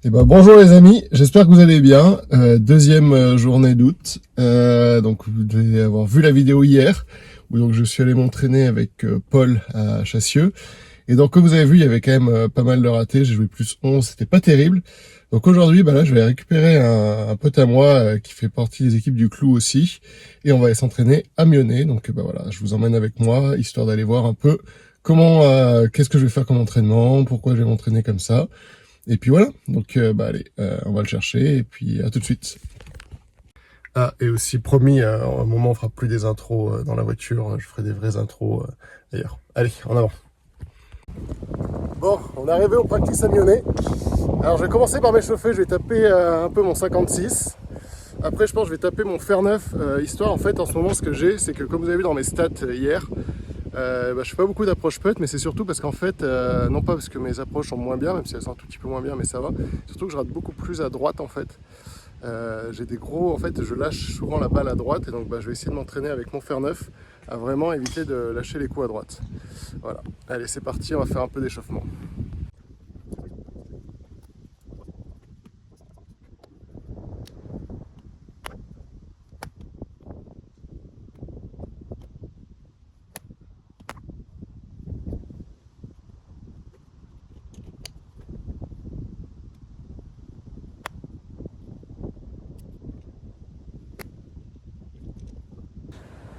Bonjour les amis, j'espère que vous allez bien. Deuxième journée d'août. Donc vous devez avoir vu la vidéo hier où donc je suis allé m'entraîner avec Paul à Chassieux. Et donc comme vous avez vu, il y avait quand même pas mal de ratés. J'ai joué plus 11, c'était pas terrible. Donc aujourd'hui, là, je vais récupérer un pote à moi qui fait partie des équipes du Clou aussi. Et on va aller s'entraîner à Mionnet. Donc voilà, je vous emmène avec moi, histoire d'aller voir un peu comment, qu'est-ce que je vais faire comme entraînement, pourquoi je vais m'entraîner comme ça. Et puis voilà, donc allez, on va le chercher et puis à tout de suite. Ah, et aussi promis, à un moment on fera plus des intros dans la voiture, je ferai des vraies intros d'ailleurs. Allez, en avant. Bon, on est arrivé au practice à Mionnet. Alors je vais commencer par m'échauffer, je vais taper un peu mon 56. Après je pense que je vais taper mon fer 9, histoire en fait en ce moment ce que j'ai, c'est que comme vous avez vu dans mes stats hier, je fais pas beaucoup d'approches putt, mais c'est surtout parce qu'en fait, non pas parce que mes approches sont moins bien, même si elles sont un tout petit peu moins bien, mais ça va, surtout que je rate beaucoup plus à droite en fait. J'ai des gros, en fait je lâche souvent la balle à droite et donc je vais essayer de m'entraîner avec mon fer 9 à vraiment éviter de lâcher les coups à droite. Voilà, allez c'est parti, on va faire un peu d'échauffement.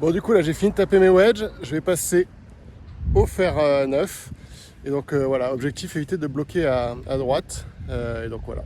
Bon du coup là j'ai fini de taper mes wedges, je vais passer au fer 9 et donc voilà, objectif éviter de bloquer à droite et donc voilà.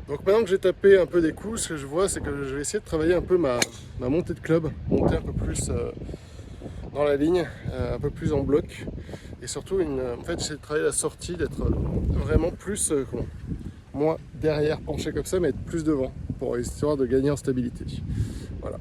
Donc maintenant que j'ai tapé un peu des coups, ce que je vois c'est que je vais essayer de travailler un peu ma montée de club, monter un peu plus dans la ligne, un peu plus en bloc. Et surtout, en fait, j'essaie de travailler la sortie, d'être vraiment plus, moins derrière penché comme ça, mais être plus devant, pour histoire de gagner en stabilité. Voilà.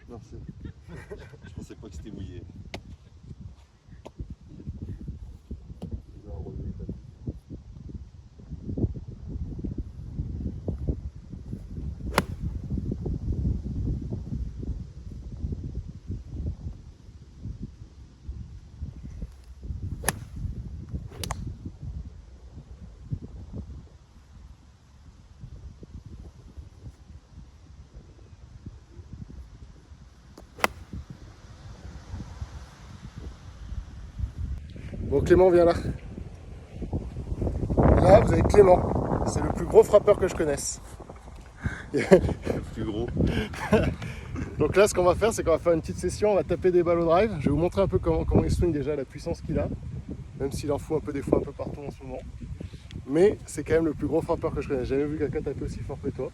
Merci. Je pensais pas que c'était mouillé. Bon, Clément, viens là. Là, vous avez Clément. C'est le plus gros frappeur que je connaisse. Le plus gros. Donc là, ce qu'on va faire, c'est qu'on va faire une petite session, on va taper des balles au drive. Je vais vous montrer un peu comment il swing déjà, la puissance qu'il a. Même s'il en fout un peu des fois un peu partout en ce moment. Mais c'est quand même le plus gros frappeur que je connaisse. J'ai jamais vu quelqu'un taper aussi fort que toi.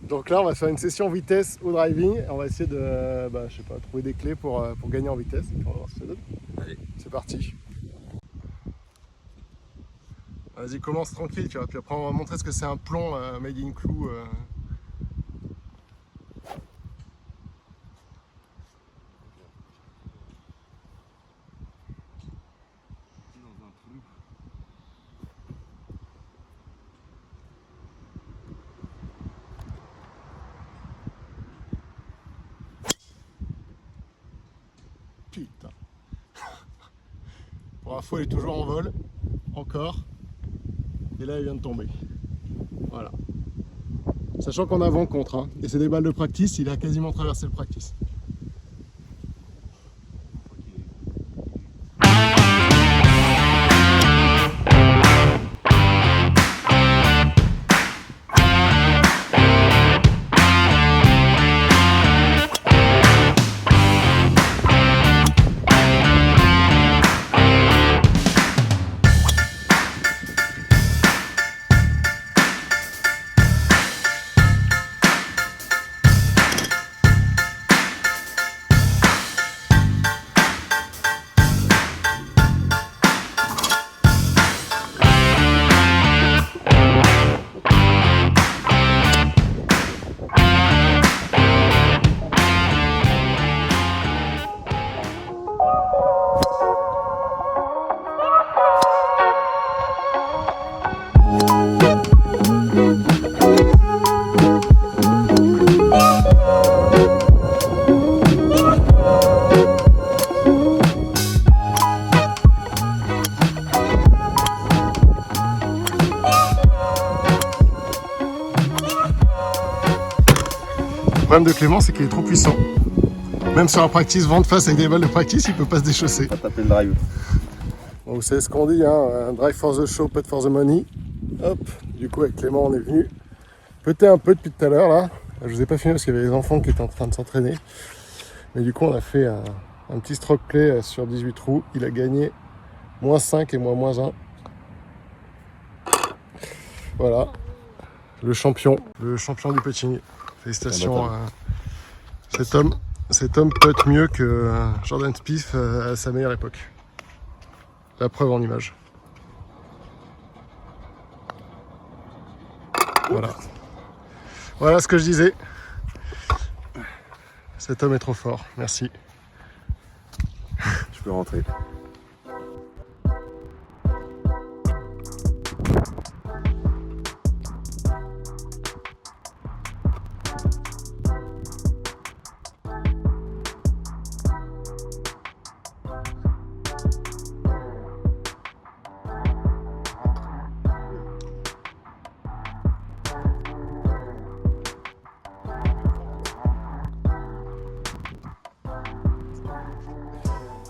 Donc là, on va faire une session vitesse au driving. On va essayer de je sais pas, trouver des clés pour gagner en vitesse. Et puis on va voir ce que ça donne. Allez. C'est parti. Vas-y, commence tranquille, tu vois. Puis après, on va montrer ce que c'est un plomb made in Clou. Dans un trou. Putain. Pour info, il est toujours en vol. Encore. Et là, il vient de tomber. Voilà. Sachant qu'on a vent contre. Hein. Et c'est des balles de practice, il a quasiment traversé le practice. problème de Clément, c'est qu'il est trop puissant. Même sur un practice vent de face avec des balles de practice, il peut pas se déchausser. On va taper le drive. Bon, vous savez ce qu'on dit, hein, un drive for the show, put for the money. Hop, du coup avec Clément on est venu peter un peu depuis tout à l'heure là. Je vous ai pas filmé parce qu'il y avait les enfants qui étaient en train de s'entraîner. Mais du coup on a fait un petit stroke play sur 18 trous. Il a gagné -5 et moi -1. Voilà, le champion du putting. Félicitations à cet homme putt mieux que Jordan Spieth à sa meilleure époque. La preuve en image. Voilà. Voilà ce que je disais. Cet homme est trop fort. Merci. Je peux rentrer.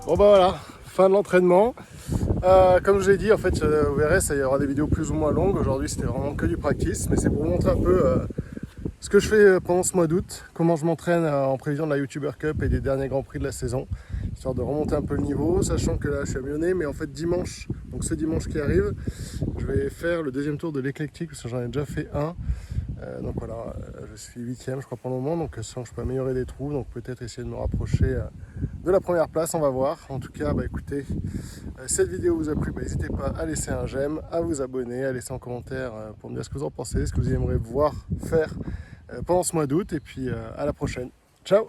Bon bah voilà, fin de l'entraînement. Comme je l'ai dit, en fait, vous verrez, il y aura des vidéos plus ou moins longues. Aujourd'hui, c'était vraiment que du practice, mais c'est pour vous montrer un peu ce que je fais pendant ce mois d'août, comment je m'entraîne en prévision de la YouTuber Cup et des derniers Grands Prix de la saison, histoire de remonter un peu le niveau, sachant que là, je suis à Lyonnais, mais en fait, dimanche, donc ce dimanche qui arrive, je vais faire le deuxième tour de l'éclectique, parce que j'en ai déjà fait un. Donc voilà, je suis 8ème je crois pour le moment, donc sans que je peux améliorer des trous, donc peut-être essayer de me rapprocher de la première place, on va voir. En tout cas, bah écoutez, cette vidéo vous a plu, bah, n'hésitez pas à laisser un j'aime, à vous abonner, à laisser un commentaire pour me dire ce que vous en pensez, ce que vous aimeriez voir faire pendant ce mois d'août, et puis à la prochaine. Ciao!